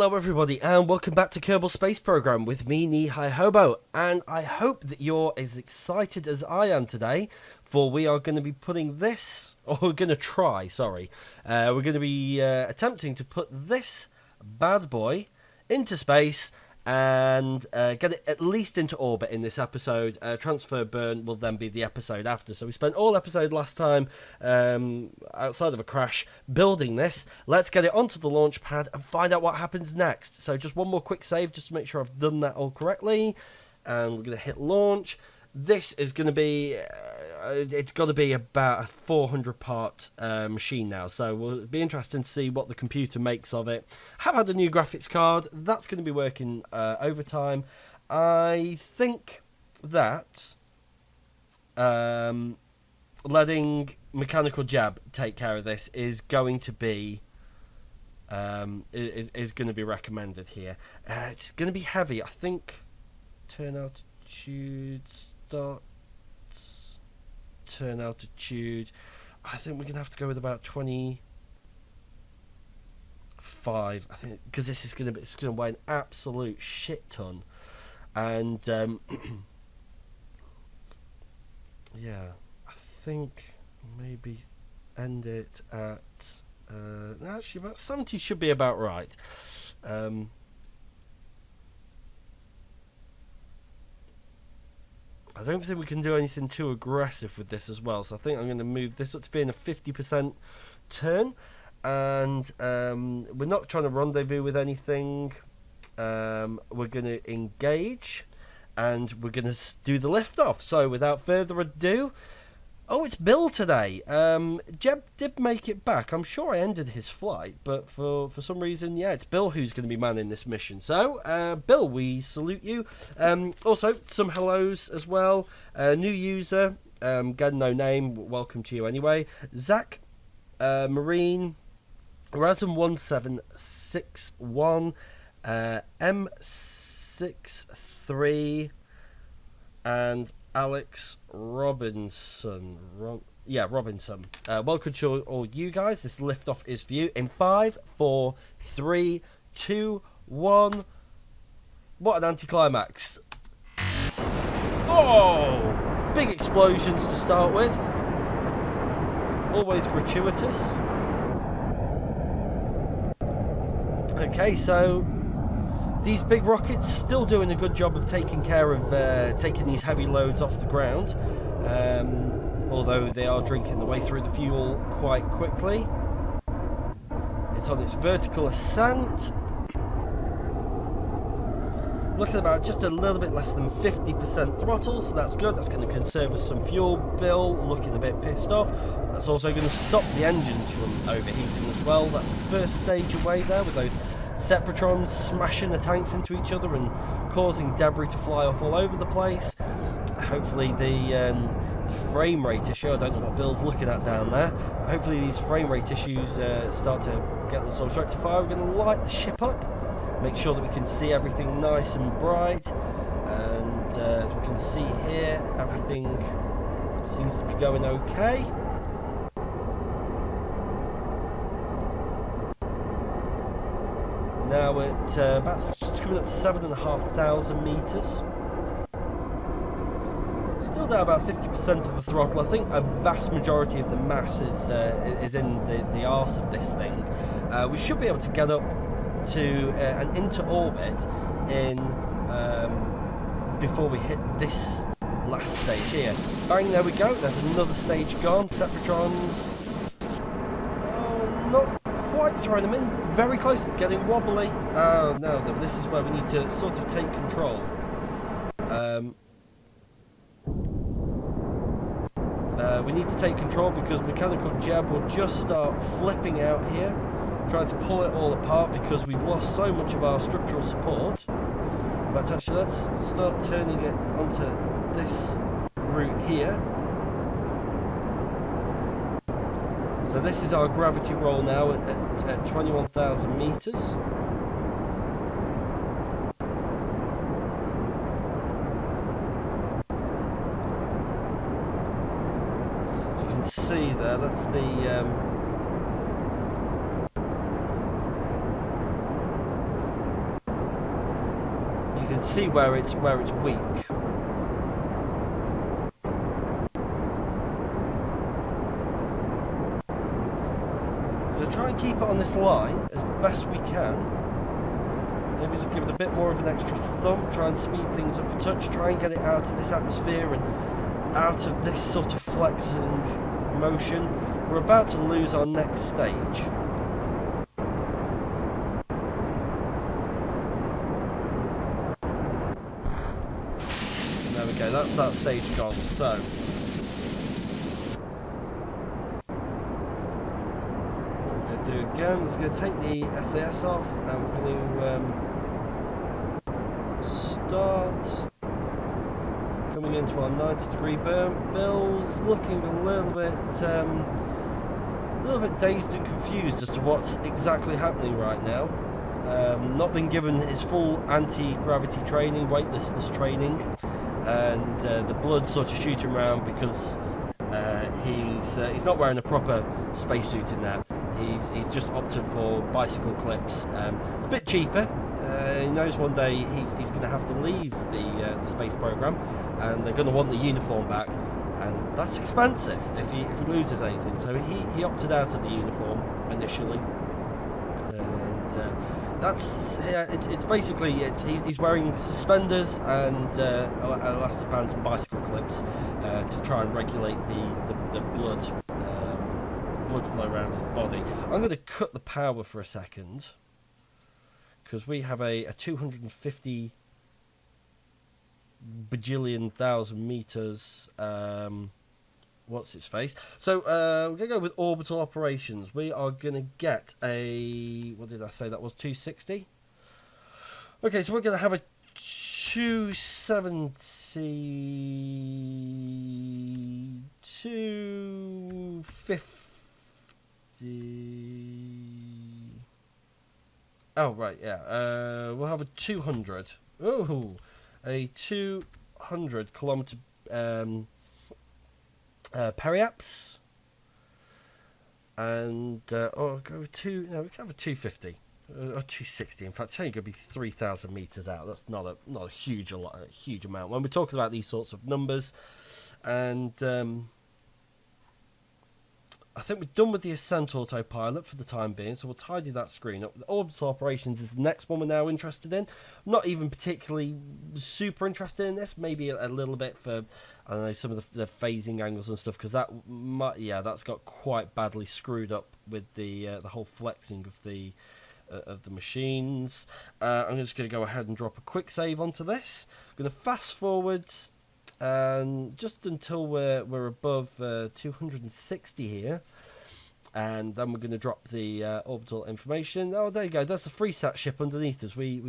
Hello everybody and welcome back to Kerbal Space Program with me, Knee-High Hobo, and I hope that you're as excited as I am today, for we are going to be putting this, or we're going to try, we're going to be attempting to put this bad boy into space and get it at least into orbit in this episode. Transfer burn will then be the episode after. So we spent all episode last time outside of a crash building this. Let's get it onto the launch pad and find out what happens next. So just one more quick save just to make sure I've done that all correctly. And we're going to hit launch. This is going to be, it's got to be about a 400 part machine now, so we'll be interested to see what the computer makes of it. Have had a new graphics card, that's going to be working overtime. I think that letting Mechanical Jab take care of this is going to be is going to be recommended here. It's going to be heavy, I think. Turn altitude, start, turn altitude. I think we're going to have to go with about 25. I think because this is going to weigh an absolute shit ton, and yeah, I think maybe end it at actually about 70 should be about right. I don't think we can do anything too aggressive with this as well, so I think I'm going to move this up to being a 50% turn, and we're not trying to rendezvous with anything. We're going to engage, and we're going to do the liftoff. So without further ado, oh, it's Bill today. Jeb did make it back. I'm sure I ended his flight, but for some reason, yeah, it's Bill who's going to be manning this mission. So, Bill, we salute you. Also, some hellos as well. New user, again, no name. Welcome to you anyway. Zach, Marine, Razum1761, M63, and Alex Robinson. Robinson. Welcome to all you guys. This liftoff is for you in 5, 4, 3, 2, 1. What an anticlimax. Oh! Big explosions to start with. Always gratuitous. Okay, so these big rockets still doing a good job of taking care of taking these heavy loads off the ground, although they are drinking the way through the fuel quite quickly. It's on its vertical ascent. Looking about just a little bit less than 50% throttle, so that's good. That's going to conserve us some fuel. Bill looking a bit pissed off. That's also going to stop the engines from overheating as well. That's the first stage away there with those Separatrons smashing the tanks into each other and causing debris to fly off all over the place. Hopefully the frame rate issue, I don't know what Bill's looking at down there, hopefully these frame rate issues start to get themselves rectified. We're going to light the ship up, make sure that we can see everything nice and bright, and as we can see here, everything seems to be going okay. Now at about just coming up to 7,500 meters. Still down about 50% of the throttle. I think a vast majority of the mass is in the arse of this thing. We should be able to get up to and into orbit in before we hit this last stage here. Bang! There we go. There's another stage gone. Separatrons. Oh, not quite throwing them in. Very close, getting wobbly. Oh no, this is where we need to sort of take control. We need to take control because Mechanical Jab will just start flipping out here, trying to pull it all apart because we've lost so much of our structural support. But actually, let's start turning it onto this route here. So this is our gravity roll now at 21,000 meters. As you can see there, that's can see where it's weak. So we'll try and keep it on this line as best we can. Maybe just give it a bit more of an extra thump, try and speed things up a touch, try and get it out of this atmosphere and out of this sort of flexing motion. We're about to lose our next stage. And there we go, that's that stage gone. So do again, is going to take the SAS off and we're going to start coming into our 90-degree berm. Bill's looking a little bit dazed and confused as to what's exactly happening right now. Not been given his full anti-gravity training, weightlessness training, and the blood sort of shooting around because he's not wearing a proper spacesuit in there. He's just opted for bicycle clips. It's a bit cheaper. He knows one day he's going to have to leave the space program, and they're going to want the uniform back, and that's expensive if he loses anything. So he opted out of the uniform initially, and that's it's basically he's wearing suspenders and elastic bands and bicycle clips to try and regulate the blood flow around his body. I'm going to cut the power for a second because we have a 250 bajillion thousand meters what's its face. So we're going to go with orbital operations. We are going to get a, what did I say that was, 260? Okay, so we're going to have a 270, 250. Oh, right, yeah. We'll have a 200. Oh, a 200 kilometer periaps. And, go to, no, we can have a 250. Or 260. In fact, it's only going to be 3,000 meters out. That's not a huge amount when we're talking about these sorts of numbers. And I think we're done with the Ascent autopilot for the time being, so we'll tidy that screen up. The orbital operations is the next one we're now interested in. I'm not even particularly super interested in this. Maybe a little bit for, I don't know, some of the phasing angles and stuff, because that's got quite badly screwed up with the whole flexing of the machines. I'm just going to go ahead and drop a quick save onto this. I'm going to fast forward just until we're above 260 here, and then we're going to drop the orbital information. Oh, there you go. That's the FreeSat ship underneath us. We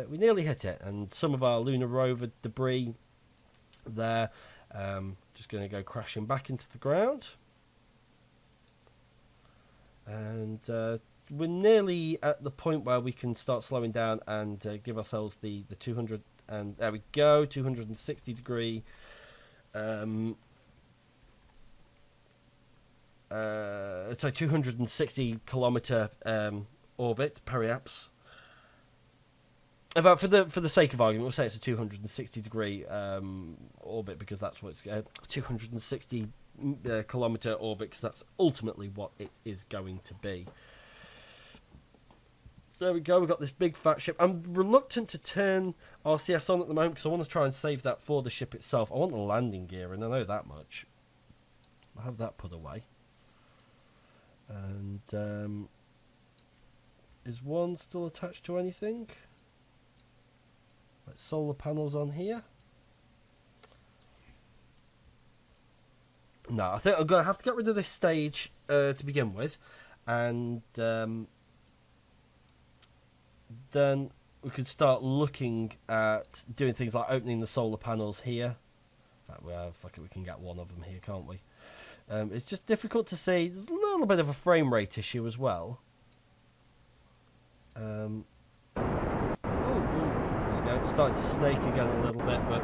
nearly hit it, and some of our lunar rover debris there. Just going to go crashing back into the ground, and we're nearly at the point where we can start slowing down and give ourselves the 200, and there we go, 260 degree so 260 kilometer orbit periaps. For the sake of argument, we'll say it's a 260 degree orbit, because that's what it's 260 kilometer orbit, because that's ultimately what it is going to be. So there we go, we've got this big fat ship. I'm reluctant to turn RCS on at the moment because I want to try and save that for the ship itself. I want the landing gear, and I know that much. I'll have that put away. And is one still attached to anything? Like solar panels on here? No, I think I'm going to have to get rid of this stage to begin with. And then we could start looking at doing things like opening the solar panels here. In fact, we can get one of them here, can't we? It's just difficult to see. There's a little bit of a frame rate issue as well. There you go. It's starting to snake again a little bit, but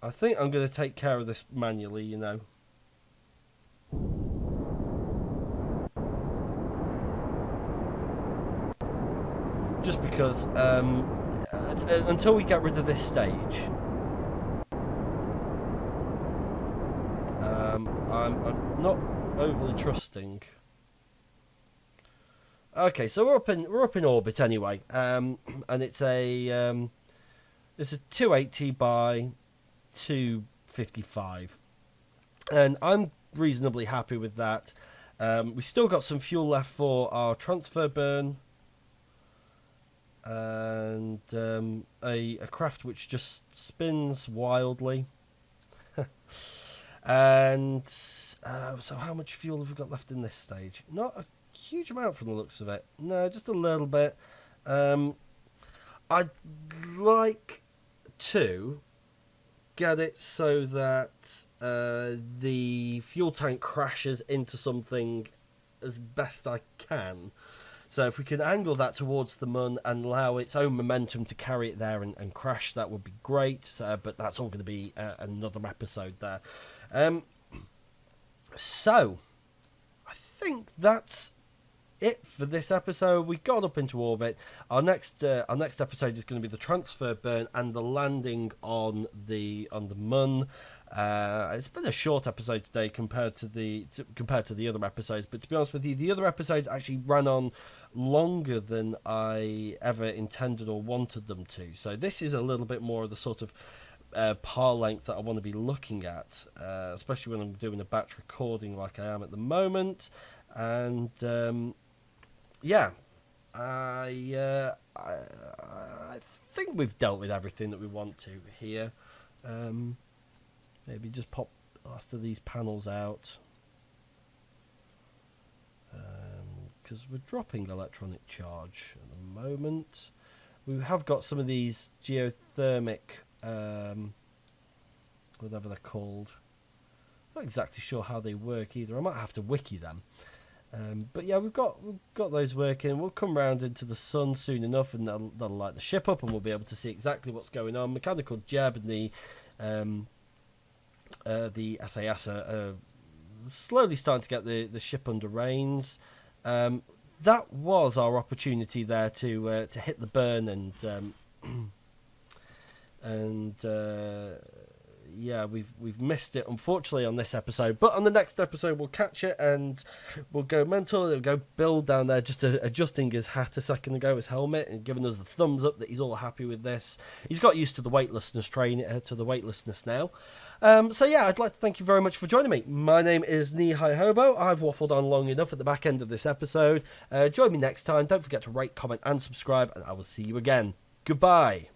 I think I'm going to take care of this manually, you know. just because until we get rid of this stage, I'm not overly trusting. Okay, so we're up in orbit anyway, and it's a 280 by 255, and I'm reasonably happy with that. We still got some fuel left for our transfer burn, and a craft which just spins wildly. And so how much fuel have we got left in this stage? Not a huge amount from the looks of it. No, just a little bit. I'd like to get it so that the fuel tank crashes into something as best I can. So if we can angle that towards the Mun and allow its own momentum to carry it there and crash, that would be great. So, but that's all going to be another episode there. So I think that's it for this episode. We got up into orbit. Our next episode is going to be the transfer burn and the landing on the Mun. It's been a short episode today compared to the other episodes, but to be honest with you, the other episodes actually ran on longer than I ever intended or wanted them to. So this is a little bit more of the sort of par length that I want to be looking at, especially when I'm doing a batch recording like I am at the moment. And yeah, I think we've dealt with everything that we want to here. Maybe just pop the last of these panels out, because we're dropping electronic charge at the moment. We have got some of these geothermic, whatever they're called. Not exactly sure how they work either. I might have to wiki them. But yeah, we've got those working. We'll come round into the sun soon enough, and that'll light the ship up, and we'll be able to see exactly what's going on. Mechanical Jeb and the SAS are slowly starting to get the ship under reins. That was our opportunity there to hit the burn and yeah, we've missed it unfortunately on this episode, but on the next episode we'll catch it and we'll go mental. We'll go Bill down there just adjusting his hat a second ago, his helmet, and giving us the thumbs up that he's all happy with this. He's got used to the weightlessness now. So yeah, I'd like to thank you very much for joining me. My name is Knee-High Hobo. I've waffled on long enough at the back end of this episode. Join me next time. Don't forget to rate, comment and subscribe, and I will see you again. Goodbye.